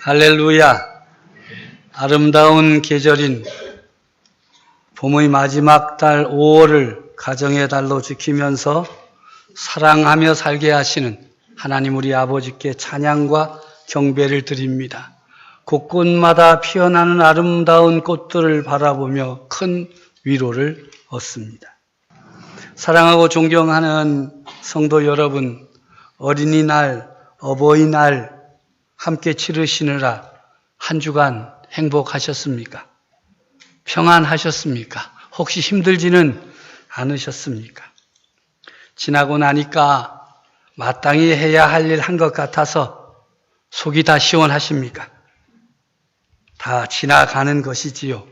할렐루야. 아름다운 계절인 봄의 마지막 달 5월을 가정의 달로 지키면서 사랑하며 살게 하시는 하나님 우리 아버지께 찬양과 경배를 드립니다. 곳곳마다 피어나는 아름다운 꽃들을 바라보며 큰 위로를 얻습니다. 사랑하고 존경하는 성도 여러분, 어린이날, 어버이날 함께 치르시느라 한 주간 행복하셨습니까? 평안하셨습니까? 혹시 힘들지는 않으셨습니까? 지나고 나니까 마땅히 해야 할 일 한 것 같아서 속이 다 시원하십니까? 다 지나가는 것이지요.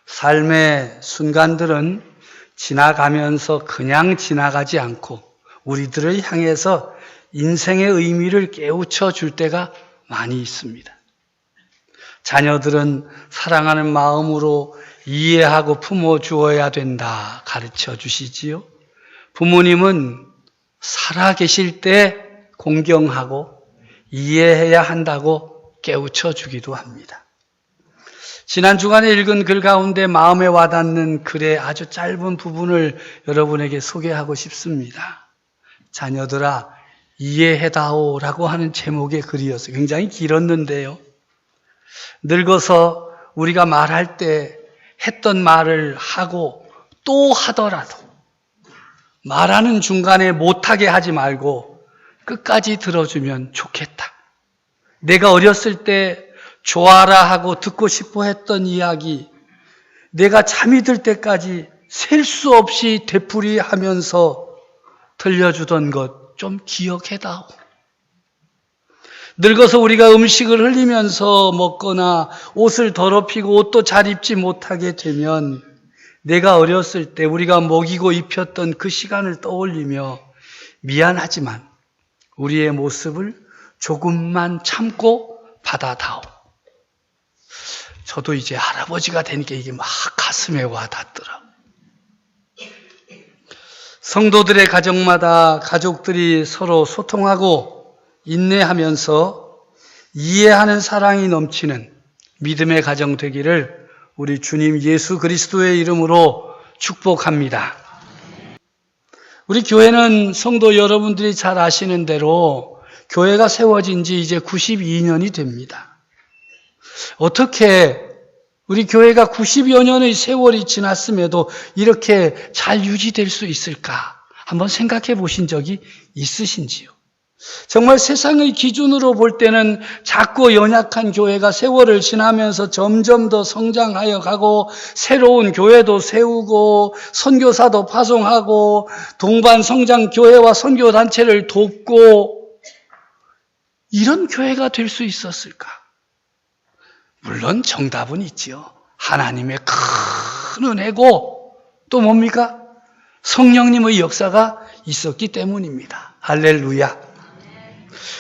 삶의 순간들은 지나가면서 그냥 지나가지 않고 우리들을 향해서 인생의 의미를 깨우쳐 줄 때가 많이 있습니다. 자녀들은 사랑하는 마음으로 이해하고 품어주어야 된다 가르쳐 주시지요. 부모님은 살아계실 때 공경하고 이해해야 한다고 깨우쳐 주기도 합니다. 지난 주간에 읽은 글 가운데 마음에 와닿는 글의 아주 짧은 부분을 여러분에게 소개하고 싶습니다. 자녀들아 이해해다오라고 하는 제목의 글이었어요. 굉장히 길었는데요. 늙어서 우리가 말할 때 했던 말을 하고 또 하더라도 말하는 중간에 못하게 하지 말고 끝까지 들어주면 좋겠다. 내가 어렸을 때 좋아라 하고 듣고 싶어 했던 이야기, 내가 잠이 들 때까지 셀 수 없이 되풀이하면서 들려주던 것 좀 기억해다오. 늙어서 우리가 음식을 흘리면서 먹거나 옷을 더럽히고 옷도 잘 입지 못하게 되면 내가 어렸을 때 우리가 먹이고 입혔던 그 시간을 떠올리며 미안하지만 우리의 모습을 조금만 참고 받아다오. 저도 이제 할아버지가 되니까 이게 막 가슴에 와닿더라고요. 성도들의 가정마다 가족들이 서로 소통하고 인내하면서 이해하는 사랑이 넘치는 믿음의 가정 되기를 우리 주님 예수 그리스도의 이름으로 축복합니다. 우리 교회는 성도 여러분들이 잘 아시는 대로 교회가 세워진 지 이제 92년이 됩니다. 어떻게 우리 교회가 90여 년의 세월이 지났음에도 이렇게 잘 유지될 수 있을까? 한번 생각해 보신 적이 있으신지요? 정말 세상의 기준으로 볼 때는 작고 연약한 교회가 세월을 지나면서 점점 더 성장하여 가고 새로운 교회도 세우고 선교사도 파송하고 동반 성장 교회와 선교단체를 돕고 이런 교회가 될 수 있었을까? 물론 정답은 있지요. 하나님의 큰 은혜고 또 뭡니까? 성령님의 역사가 있었기 때문입니다. 할렐루야.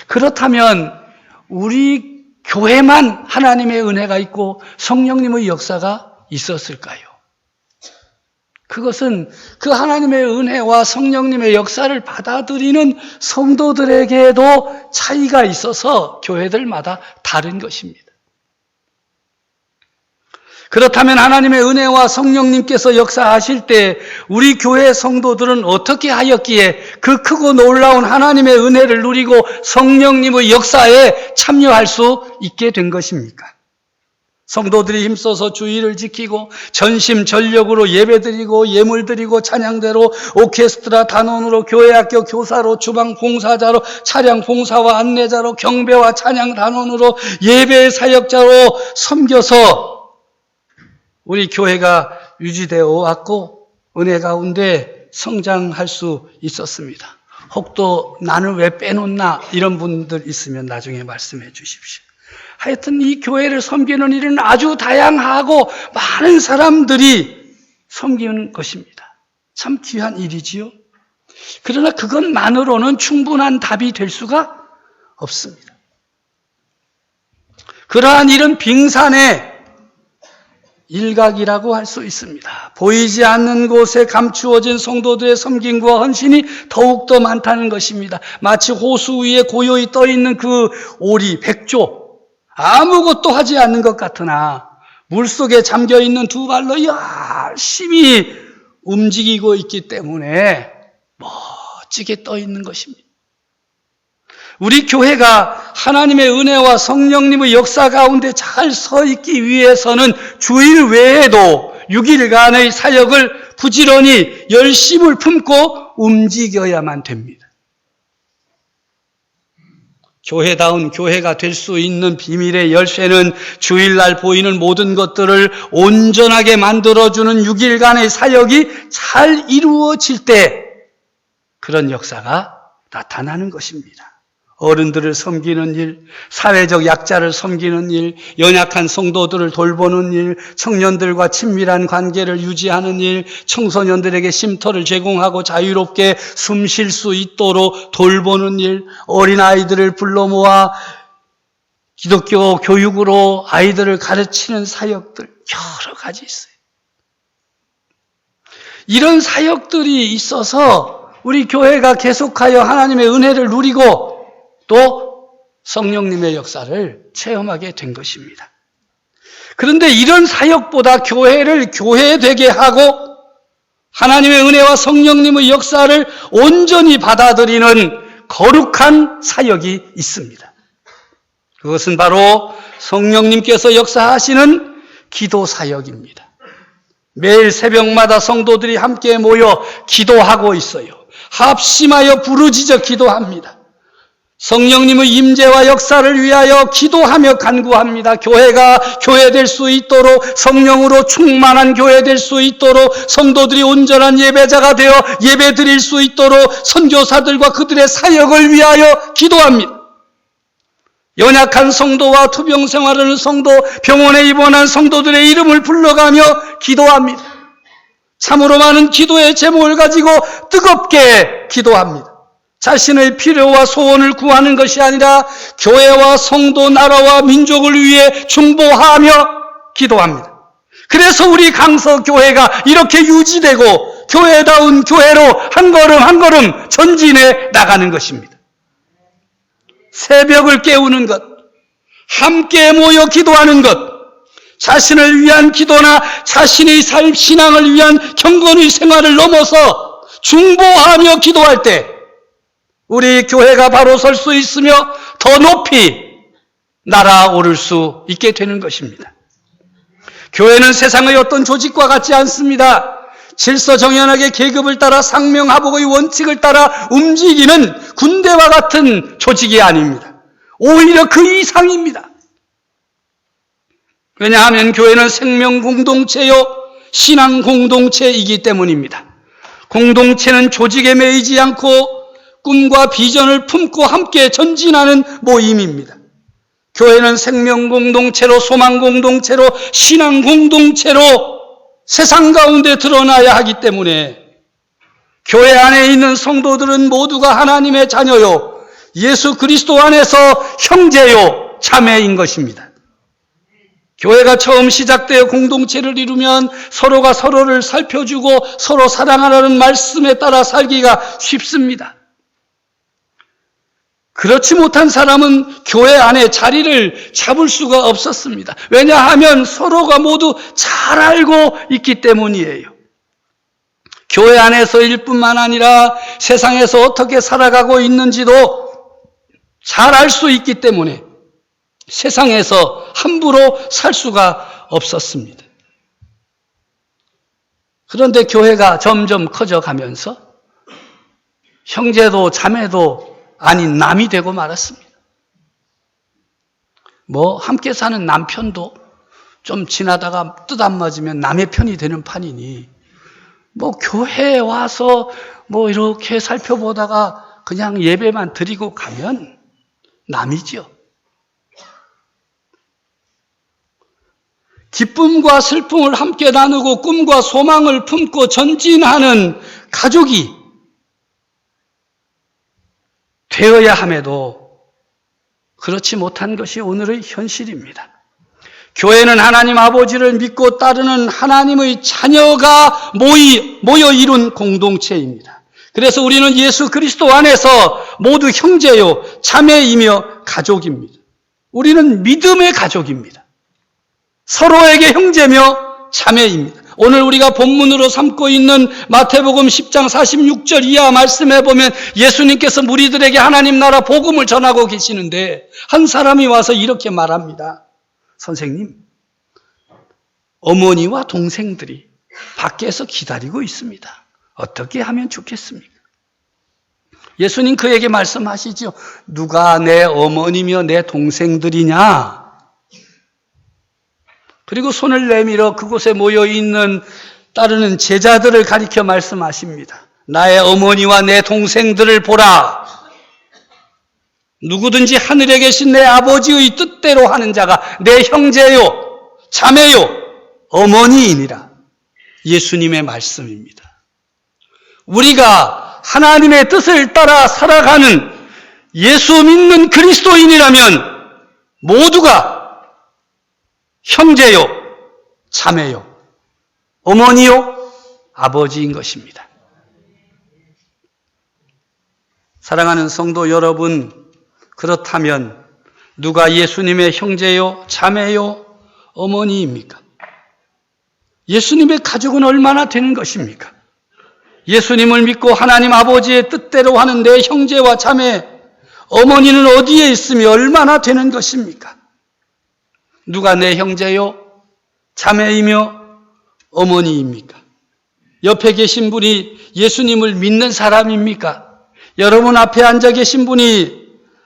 그렇다면 우리 교회만 하나님의 은혜가 있고 성령님의 역사가 있었을까요? 그것은 그 하나님의 은혜와 성령님의 역사를 받아들이는 성도들에게도 차이가 있어서 교회들마다 다른 것입니다. 그렇다면 하나님의 은혜와 성령님께서 역사하실 때 우리 교회 성도들은 어떻게 하였기에 그 크고 놀라운 하나님의 은혜를 누리고 성령님의 역사에 참여할 수 있게 된 것입니까? 성도들이 힘써서 주의를 지키고 전심전력으로 예배드리고 예물드리고 찬양대로 오케스트라 단원으로 교회학교 교사로 주방 봉사자로 차량 봉사와 안내자로 경배와 찬양 단원으로 예배 사역자로 섬겨서 우리 교회가 유지되어 왔고 은혜 가운데 성장할 수 있었습니다. 혹도 나는 왜 빼놓나 이런 분들 있으면 나중에 말씀해 주십시오. 하여튼 이 교회를 섬기는 일은 아주 다양하고 많은 사람들이 섬기는 것입니다. 참 귀한 일이지요. 그러나 그것만으로는 충분한 답이 될 수가 없습니다. 그러한 일은 빙산의 일각이라고 할 수 있습니다. 보이지 않는 곳에 감추어진 성도들의 섬김과 헌신이 더욱더 많다는 것입니다. 마치 호수 위에 고요히 떠있는 그 오리, 백조, 아무것도 하지 않는 것 같으나 물속에 잠겨있는 두 발로 열심히 움직이고 있기 때문에 멋지게 떠 있는 것입니다. 우리 교회가 하나님의 은혜와 성령님의 역사 가운데 잘 서 있기 위해서는 주일 외에도 6일간의 사역을 부지런히 열심을 품고 움직여야만 됩니다. 교회다운 교회가 될 수 있는 비밀의 열쇠는 주일날 보이는 모든 것들을 온전하게 만들어주는 6일간의 사역이 잘 이루어질 때 그런 역사가 나타나는 것입니다. 어른들을 섬기는 일, 사회적 약자를 섬기는 일, 연약한 성도들을 돌보는 일, 청년들과 친밀한 관계를 유지하는 일, 청소년들에게 쉼터를 제공하고 자유롭게 숨 쉴 수 있도록 돌보는 일, 어린아이들을 불러 모아 기독교 교육으로 아이들을 가르치는 사역들 여러 가지 있어요. 이런 사역들이 있어서 우리 교회가 계속하여 하나님의 은혜를 누리고 또 성령님의 역사를 체험하게 된 것입니다. 그런데 이런 사역보다 교회를 교회되게 하고 하나님의 은혜와 성령님의 역사를 온전히 받아들이는 거룩한 사역이 있습니다. 그것은 바로 성령님께서 역사하시는 기도 사역입니다. 매일 새벽마다 성도들이 함께 모여 기도하고 있어요. 합심하여 부르짖어 기도합니다. 성령님의 임재와 역사를 위하여 기도하며 간구합니다. 교회가 교회될 수 있도록 성령으로 충만한 교회될 수 있도록 성도들이 온전한 예배자가 되어 예배드릴 수 있도록 선교사들과 그들의 사역을 위하여 기도합니다. 연약한 성도와 투병 생활하는 성도, 병원에 입원한 성도들의 이름을 불러가며 기도합니다. 참으로 많은 기도의 제목을 가지고 뜨겁게 기도합니다. 자신의 필요와 소원을 구하는 것이 아니라 교회와 성도, 나라와 민족을 위해 중보하며 기도합니다. 그래서 우리 강서교회가 이렇게 유지되고 교회다운 교회로 한 걸음 한 걸음 전진해 나가는 것입니다. 새벽을 깨우는 것, 함께 모여 기도하는 것, 자신을 위한 기도나 자신의 삶, 신앙을 위한 경건의 생활을 넘어서 중보하며 기도할 때 우리 교회가 바로 설 수 있으며 더 높이 날아오를 수 있게 되는 것입니다. 교회는 세상의 어떤 조직과 같지 않습니다. 질서정연하게 계급을 따라 상명하복의 원칙을 따라 움직이는 군대와 같은 조직이 아닙니다. 오히려 그 이상입니다. 왜냐하면 교회는 생명 공동체요, 신앙 공동체이기 때문입니다. 공동체는 조직에 매이지 않고 꿈과 비전을 품고 함께 전진하는 모임입니다. 교회는 생명 공동체로, 소망 공동체로, 신앙 공동체로 세상 가운데 드러나야 하기 때문에 교회 안에 있는 성도들은 모두가 하나님의 자녀요, 예수 그리스도 안에서 형제요, 자매인 것입니다. 교회가 처음 시작되어 공동체를 이루면 서로가 서로를 살펴주고 서로 사랑하라는 말씀에 따라 살기가 쉽습니다. 그렇지 못한 사람은 교회 안에 자리를 잡을 수가 없었습니다. 왜냐하면 서로가 모두 잘 알고 있기 때문이에요. 교회 안에서일 뿐만 아니라 세상에서 어떻게 살아가고 있는지도 잘 알 수 있기 때문에 세상에서 함부로 살 수가 없었습니다. 그런데 교회가 점점 커져가면서 형제도 자매도 아닌 남이 되고 말았습니다. 함께 사는 남편도 좀 지나다가 뜻 안 맞으면 남의 편이 되는 판이니 교회에 와서 이렇게 살펴보다가 그냥 예배만 드리고 가면 남이죠. 기쁨과 슬픔을 함께 나누고 꿈과 소망을 품고 전진하는 가족이 되어야 함에도 그렇지 못한 것이 오늘의 현실입니다. 교회는 하나님 아버지를 믿고 따르는 하나님의 자녀가 모여 이룬 공동체입니다. 그래서 우리는 예수 그리스도 안에서 모두 형제요, 자매이며 가족입니다. 우리는 믿음의 가족입니다. 서로에게 형제며 자매입니다. 오늘 우리가 본문으로 삼고 있는 마태복음 10장 46절 이하 말씀해 보면 예수님께서 무리들에게 하나님 나라 복음을 전하고 계시는데 한 사람이 와서 이렇게 말합니다. 선생님, 어머니와 동생들이 밖에서 기다리고 있습니다. 어떻게 하면 좋겠습니까? 예수님 그에게 말씀하시죠. 누가 내 어머니며 내 동생들이냐? 그리고 손을 내밀어 그곳에 모여있는 따르는 제자들을 가리켜 말씀하십니다. 나의 어머니와 내 동생들을 보라. 누구든지 하늘에 계신 내 아버지의 뜻대로 하는 자가 내 형제요, 자매요, 어머니이니라. 예수님의 말씀입니다. 우리가 하나님의 뜻을 따라 살아가는 예수 믿는 그리스도인이라면 모두가 형제요, 자매요, 어머니요, 아버지인 것입니다. 사랑하는 성도 여러분, 그렇다면 누가 예수님의 형제요, 자매요, 어머니입니까? 예수님의 가족은 얼마나 되는 것입니까? 예수님을 믿고 하나님 아버지의 뜻대로 하는 내 형제와 자매, 어머니는 어디에 있으며 얼마나 되는 것입니까? 누가 내 형제요, 자매이며 어머니입니까? 옆에 계신 분이 예수님을 믿는 사람입니까? 여러분 앞에 앉아 계신 분이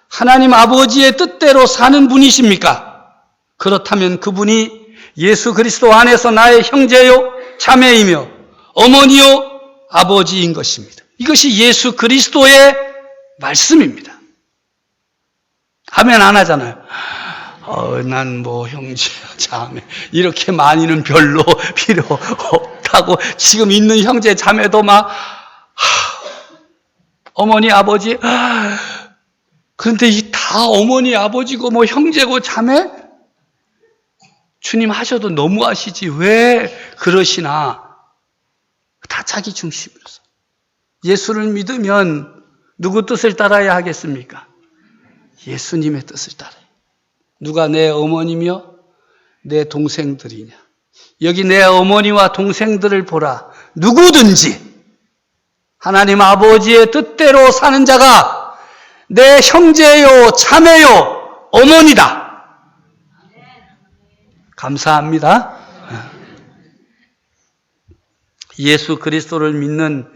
하나님 아버지의 뜻대로 사는 분이십니까? 그렇다면 그분이 예수 그리스도 안에서 나의 형제요, 자매이며 어머니요, 아버지인 것입니다. 이것이 예수 그리스도의 말씀입니다. 아멘 안 하잖아요. 난 뭐 형제, 자매 이렇게 많이는 별로 필요 없다고 지금 있는 형제, 자매도 막 어머니, 아버지 그런데 이 다 어머니, 아버지고 뭐 형제고 자매? 주님 하셔도 너무하시지 왜 그러시나? 다 자기 중심으로서. 예수를 믿으면 누구 뜻을 따라야 하겠습니까? 예수님의 뜻을 따라야. 누가 내 어머니며 내 동생들이냐? 여기 내 어머니와 동생들을 보라. 누구든지 하나님 아버지의 뜻대로 사는 자가 내 형제요, 자매요, 어머니다. 감사합니다. 예수 그리스도를 믿는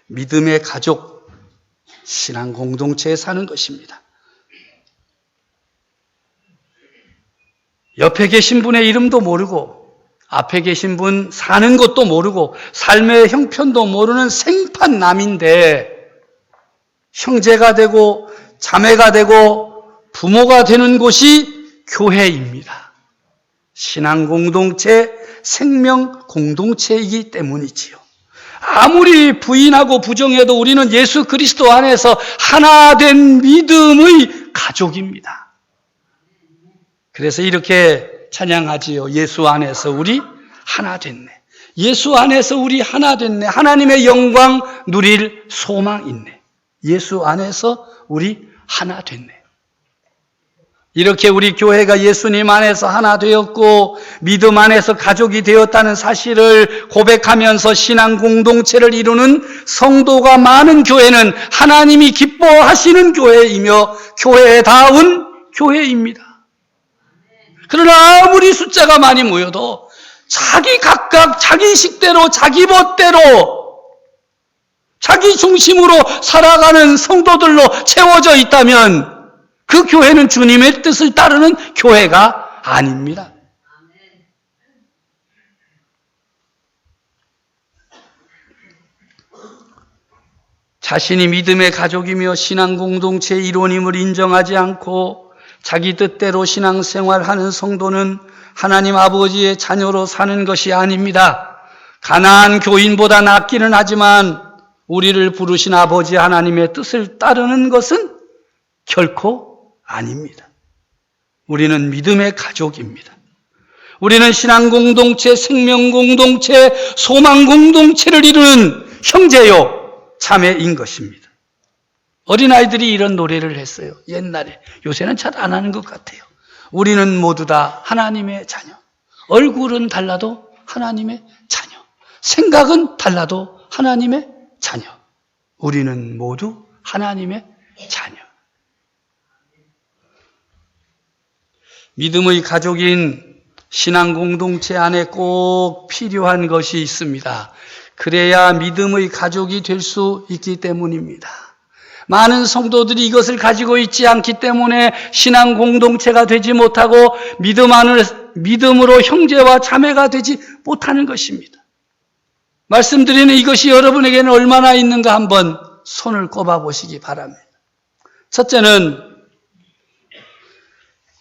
믿음의 가족, 신앙 공동체에 사는 것입니다. 옆에 계신 분의 이름도 모르고 앞에 계신 분 사는 것도 모르고 삶의 형편도 모르는 생판남인데 형제가 되고 자매가 되고 부모가 되는 곳이 교회입니다. 신앙 공동체, 생명 공동체이기 때문이지요. 아무리 부인하고 부정해도 우리는 예수 그리스도 안에서 하나 된 믿음의 가족입니다. 그래서 이렇게 찬양하지요. 예수 안에서 우리 하나 됐네. 예수 안에서 우리 하나 됐네. 하나님의 영광 누릴 소망 있네. 예수 안에서 우리 하나 됐네. 이렇게 우리 교회가 예수님 안에서 하나 되었고 믿음 안에서 가족이 되었다는 사실을 고백하면서 신앙 공동체를 이루는 성도가 많은 교회는 하나님이 기뻐하시는 교회이며 교회다운 교회입니다. 그러나 아무리 숫자가 많이 모여도 자기 각각 자기 식대로 자기 멋대로 자기 중심으로 살아가는 성도들로 채워져 있다면 그 교회는 주님의 뜻을 따르는 교회가 아닙니다. 자신이 믿음의 가족이며 신앙 공동체의 일원임을 인정하지 않고 자기 뜻대로 신앙생활하는 성도는 하나님 아버지의 자녀로 사는 것이 아닙니다. 가난한 교인보다 낫기는 하지만 우리를 부르신 아버지 하나님의 뜻을 따르는 것은 결코 아닙니다. 우리는 믿음의 가족입니다. 우리는 신앙 공동체, 생명 공동체, 소망 공동체를 이루는 형제요, 자매인 것입니다. 어린아이들이 이런 노래를 했어요. 옛날에. 요새는 잘 안 하는 것 같아요. 우리는 모두 다 하나님의 자녀. 얼굴은 달라도 하나님의 자녀. 생각은 달라도 하나님의 자녀. 우리는 모두 하나님의 자녀. 믿음의 가족인 신앙 공동체 안에 꼭 필요한 것이 있습니다. 그래야 믿음의 가족이 될 수 있기 때문입니다. 많은 성도들이 이것을 가지고 있지 않기 때문에 신앙 공동체가 되지 못하고 믿음으로 형제와 자매가 되지 못하는 것입니다. 말씀드리는 이것이 여러분에게는 얼마나 있는가 한번 손을 꼽아 보시기 바랍니다. 첫째는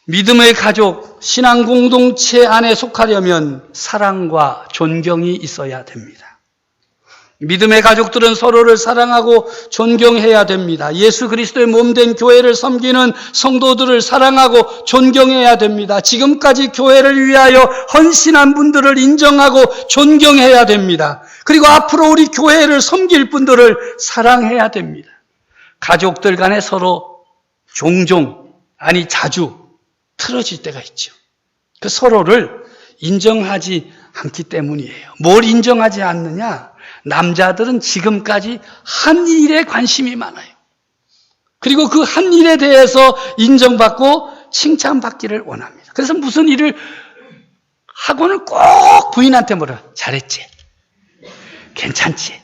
믿음의 가족, 신앙 공동체 안에 속하려면 사랑과 존경이 있어야 됩니다. 믿음의 가족들은 서로를 사랑하고 존경해야 됩니다. 예수 그리스도의 몸된 교회를 섬기는 성도들을 사랑하고 존경해야 됩니다. 지금까지 교회를 위하여 헌신한 분들을 인정하고 존경해야 됩니다. 그리고 앞으로 우리 교회를 섬길 분들을 사랑해야 됩니다. 가족들 간에 서로 종종, 아니 자주 틀어질 때가 있죠. 그 서로를 인정하지 않기 때문이에요. 뭘 인정하지 않느냐? 남자들은 지금까지 한 일에 관심이 많아요. 그리고 그 한 일에 대해서 인정받고 칭찬받기를 원합니다. 그래서 무슨 일을 하고는 꼭 부인한테 뭐라, 잘했지? 괜찮지?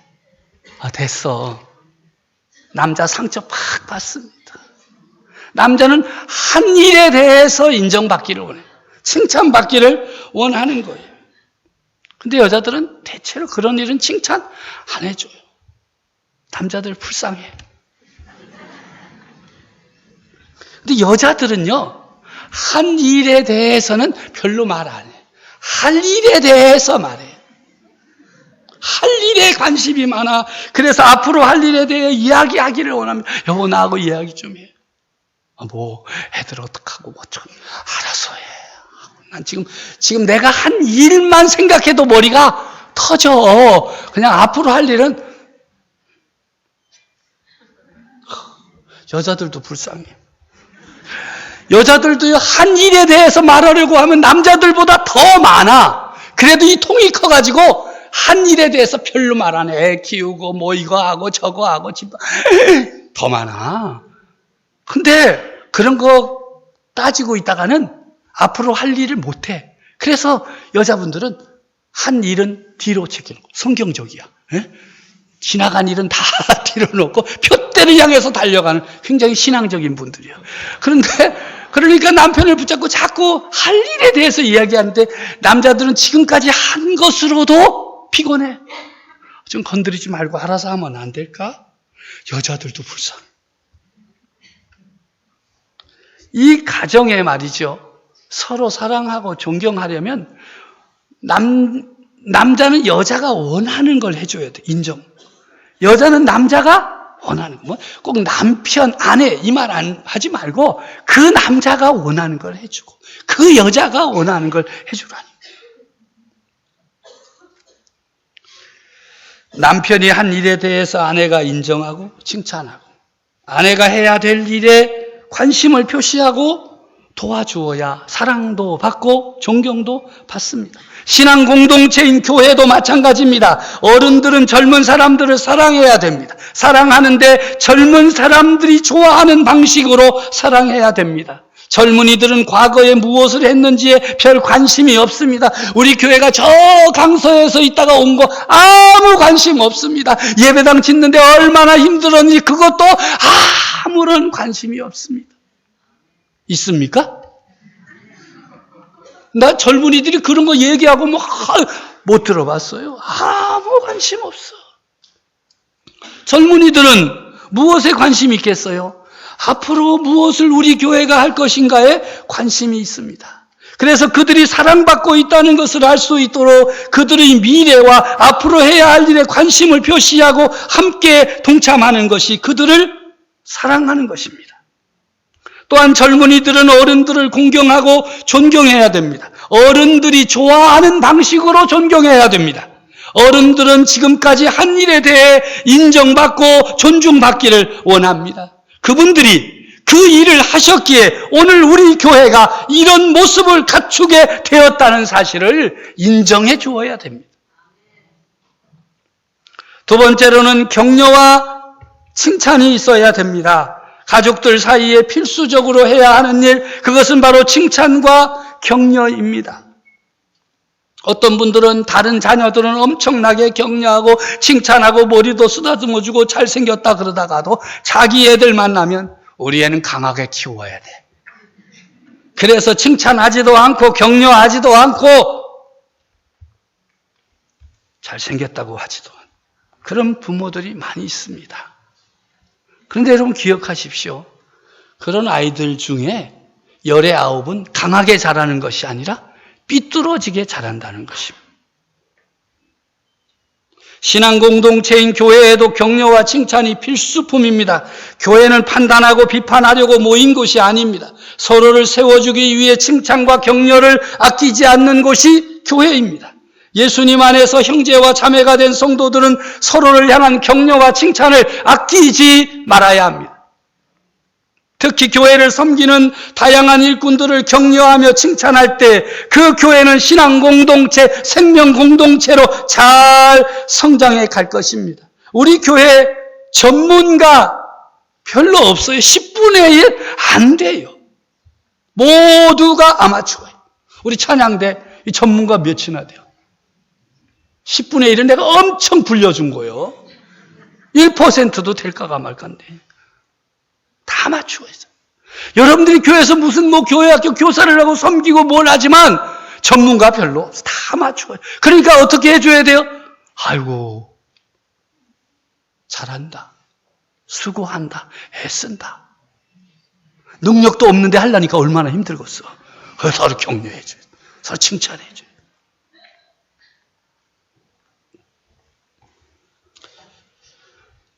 됐어. 남자 상처 팍 받습니다. 남자는 한 일에 대해서 인정받기를 원해요. 칭찬받기를 원하는 거예요. 근데 여자들은 대체로 그런 일은 칭찬 안 해줘요. 남자들 불쌍해. 근데 여자들은요, 한 일에 대해서는 별로 말 안 해. 할 일에 대해서 말해. 할 일에 관심이 많아. 그래서 앞으로 할 일에 대해 이야기하기를 원합니다. 여보, 나하고 이야기 좀 해. 뭐, 애들 어떡하고, 알아서 해. 난 지금 내가 한 일만 생각해도 머리가 터져. 그냥 앞으로 할 일은, 여자들도 불쌍해. 여자들도 한 일에 대해서 말하려고 하면 남자들보다 더 많아. 그래도 이 통이 커가지고 한 일에 대해서 별로 말 안 해. 애 키우고 뭐 이거 하고 저거 하고 집 더 많아. 근데 그런 거 따지고 있다가는 앞으로 할 일을 못 해. 그래서 여자분들은 한 일은 뒤로 제끼는 거. 성경적이야. 예? 지나간 일은 다 뒤로 놓고 표대를 향해서 달려가는 굉장히 신앙적인 분들이에요. 그러니까 남편을 붙잡고 자꾸 할 일에 대해서 이야기하는데 남자들은 지금까지 한 것으로도 피곤해. 좀 건드리지 말고 알아서 하면 안 될까? 여자들도 불쌍해. 이 가정에 말이죠. 서로 사랑하고 존경하려면 남자는 여자가 원하는 걸 해줘야 돼. 인정. 여자는 남자가 원하는 거. 꼭 남편, 아내 이 말 하지 말고 그 남자가 원하는 걸 해주고 그 여자가 원하는 걸 해주라니. 남편이 한 일에 대해서 아내가 인정하고 칭찬하고 아내가 해야 될 일에 관심을 표시하고 도와주어야 사랑도 받고 존경도 받습니다. 신앙 공동체인 교회도 마찬가지입니다. 어른들은 젊은 사람들을 사랑해야 됩니다. 사랑하는데 젊은 사람들이 좋아하는 방식으로 사랑해야 됩니다. 젊은이들은 과거에 무엇을 했는지에 별 관심이 없습니다. 우리 교회가 저 강서에서 있다가 온 거 아무 관심 없습니다. 예배당 짓는데 얼마나 힘들었는지 그것도 아무런 관심이 없습니다. 있습니까? 나 젊은이들이 그런 거 얘기하고 못 들어봤어요. 아무 관심 없어. 젊은이들은 무엇에 관심이 있겠어요? 앞으로 무엇을 우리 교회가 할 것인가에 관심이 있습니다. 그래서 그들이 사랑받고 있다는 것을 알 수 있도록 그들의 미래와 앞으로 해야 할 일에 관심을 표시하고 함께 동참하는 것이 그들을 사랑하는 것입니다. 또한 젊은이들은 어른들을 공경하고 존경해야 됩니다. 어른들이 좋아하는 방식으로 존경해야 됩니다. 어른들은 지금까지 한 일에 대해 인정받고 존중받기를 원합니다. 그분들이 그 일을 하셨기에 오늘 우리 교회가 이런 모습을 갖추게 되었다는 사실을 인정해 주어야 됩니다. 두 번째로는 격려와 칭찬이 있어야 됩니다. 가족들 사이에 필수적으로 해야 하는 일, 그것은 바로 칭찬과 격려입니다. 어떤 분들은 다른 자녀들은 엄청나게 격려하고 칭찬하고 머리도 쓰다듬어주고 잘생겼다 그러다가도 자기 애들 만나면 우리 애는 강하게 키워야 돼. 그래서 칭찬하지도 않고 격려하지도 않고 잘생겼다고 하지도 않고 그런 부모들이 많이 있습니다. 그런데 여러분 기억하십시오. 그런 아이들 중에 19은 강하게 자라는 것이 아니라 삐뚤어지게 자란다는 것입니다. 신앙 공동체인 교회에도 격려와 칭찬이 필수품입니다. 교회는 판단하고 비판하려고 모인 곳이 아닙니다. 서로를 세워주기 위해 칭찬과 격려를 아끼지 않는 곳이 교회입니다. 예수님 안에서 형제와 자매가 된 성도들은 서로를 향한 격려와 칭찬을 아끼지 말아야 합니다. 특히 교회를 섬기는 다양한 일꾼들을 격려하며 칭찬할 때 그 교회는 신앙 공동체, 생명 공동체로 잘 성장해 갈 것입니다. 우리 교회 전문가 별로 없어요. 10분의 1 안 돼요. 모두가 아마추어예요. 우리 찬양대 이 전문가 몇이나 돼요? 10분의 1은 내가 엄청 불려준 거예요. 1%도 될까가 말까인데. 다 아마추어예요. 여러분들이 교회에서 무슨 교회학교 교사를 하고 섬기고 뭘 하지만 전문가 별로 없어. 다 아마추어예요. 그러니까 어떻게 해줘야 돼요? 아이고, 잘한다. 수고한다. 애쓴다. 능력도 없는데 하려니까 얼마나 힘들겠어. 서로 격려해줘요. 서로 칭찬해줘요.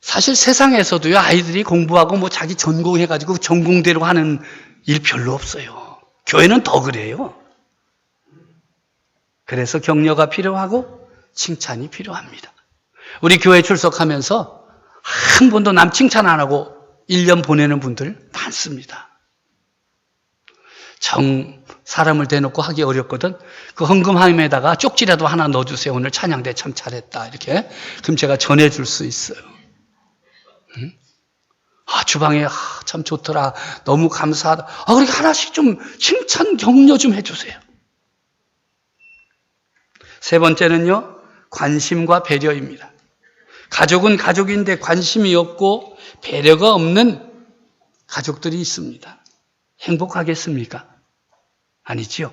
사실 세상에서도요, 아이들이 공부하고 자기 전공해가지고 전공대로 하는 일 별로 없어요. 교회는 더 그래요. 그래서 격려가 필요하고 칭찬이 필요합니다. 우리 교회 출석하면서 한 번도 남 칭찬 안 하고 1년 보내는 분들 많습니다. 사람을 대놓고 하기 어렵거든. 그 헌금함에다가 쪽지라도 하나 넣어주세요. 오늘 찬양대 참 잘했다. 이렇게. 그럼 제가 전해줄 수 있어요. 응? 주방에 참 좋더라. 너무 감사하다. 그렇게 하나씩 좀 칭찬 격려 좀 해주세요. 세 번째는요, 관심과 배려입니다. 가족은 가족인데 관심이 없고 배려가 없는 가족들이 있습니다. 행복하겠습니까? 아니지요.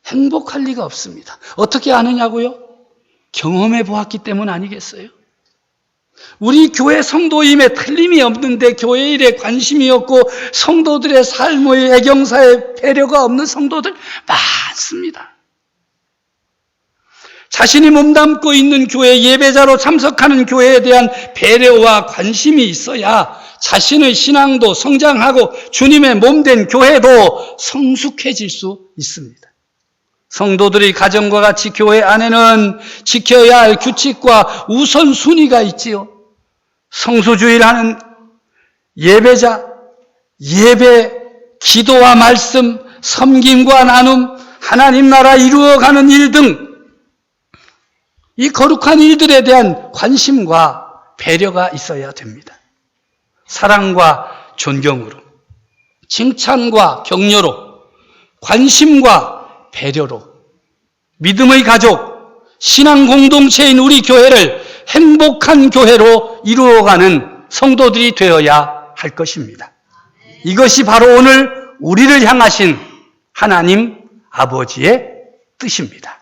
행복할 리가 없습니다. 어떻게 아느냐고요? 경험해 보았기 때문 아니겠어요? 우리 교회 성도임에 틀림이 없는데 교회 일에 관심이 없고 성도들의 삶의 애경사에 배려가 없는 성도들 많습니다. 자신이 몸담고 있는 교회 예배자로 참석하는 교회에 대한 배려와 관심이 있어야 자신의 신앙도 성장하고 주님의 몸된 교회도 성숙해질 수 있습니다. 성도들이 가정과 같이 교회 안에는 지켜야 할 규칙과 우선순위가 있지요. 성수주의를 하는 예배자, 예배, 기도와 말씀, 섬김과 나눔, 하나님 나라 이루어가는 일 등 이 거룩한 일들에 대한 관심과 배려가 있어야 됩니다. 사랑과 존경으로, 칭찬과 격려로, 관심과 배려로 믿음의 가족, 신앙 공동체인 우리 교회를 행복한 교회로 이루어가는 성도들이 되어야 할 것입니다. 이것이 바로 오늘 우리를 향하신 하나님 아버지의 뜻입니다.